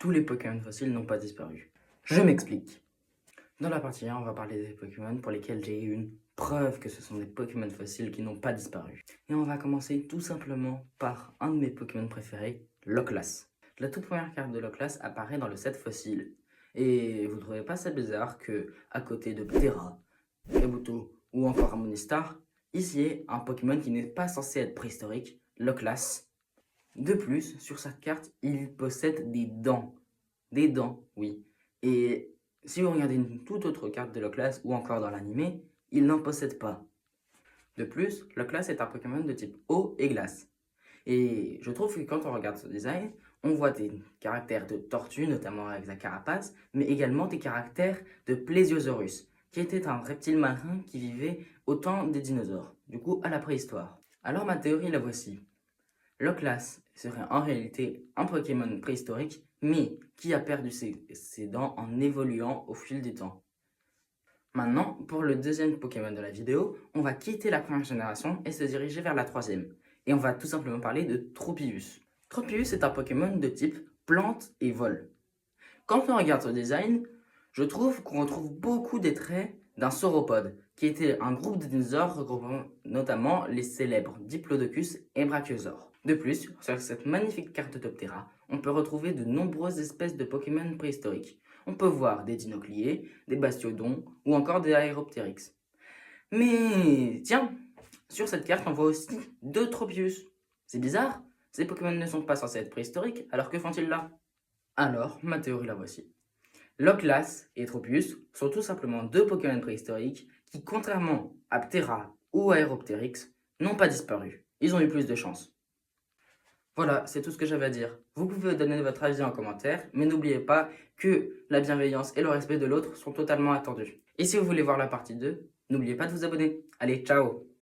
tous les Pokémon fossiles n'ont pas disparu. Je m'explique. Dans la partie 1, on va parler des Pokémon pour lesquels j'ai une preuve que ce sont des Pokémon fossiles qui n'ont pas disparu. Et on va commencer tout simplement par un de mes Pokémon préférés, Loclas. La toute première carte de Loclas apparaît dans le set fossile. Et vous trouvez pas ça bizarre que, à côté de Ptera, Kabuto ou encore Harmonistar, ici est un Pokémon qui n'est pas censé être préhistorique, Loclas. De plus, sur cette carte, il possède des dents. Des dents, oui. Et si vous regardez une toute autre carte de Loclas ou encore dans l'animé, il n'en possède pas. De plus, Loclas est un Pokémon de type eau et glace. Et je trouve que quand on regarde ce design, on voit des caractères de tortue, notamment avec sa carapace, mais également des caractères de Plesiosaurus, qui était un reptile marin qui vivait au temps des dinosaures, du coup à la préhistoire. Alors ma théorie la voici. Loclas serait en réalité un Pokémon préhistorique, mais qui a perdu ses dents en évoluant au fil du temps. Maintenant, pour le deuxième Pokémon de la vidéo, on va quitter la première génération et se diriger vers la troisième. Et on va tout simplement parler de Tropius. Tropius est un Pokémon de type plante et vol. Quand on regarde son design, je trouve qu'on retrouve beaucoup des traits d'un sauropode, qui était un groupe de dinosaures regroupant notamment les célèbres Diplodocus et Brachiosaures. De plus, sur cette magnifique carte Toptera, on peut retrouver de nombreuses espèces de Pokémon préhistoriques. On peut voir des dinocliés, des bastiodons ou encore des Aeropteryx. Mais tiens, sur cette carte on voit aussi deux Tropius. C'est bizarre, ces Pokémon ne sont pas censés être préhistoriques, alors que font-ils là? Alors, ma théorie la voici. Loclas et Tropius sont tout simplement deux Pokémon préhistoriques qui, contrairement à Ptera ou Aeropteryx, n'ont pas disparu. Ils ont eu plus de chance. Voilà, c'est tout ce que j'avais à dire. Vous pouvez donner votre avis en commentaire, mais n'oubliez pas que la bienveillance et le respect de l'autre sont totalement attendus. Et si vous voulez voir la partie 2, n'oubliez pas de vous abonner. Allez, ciao!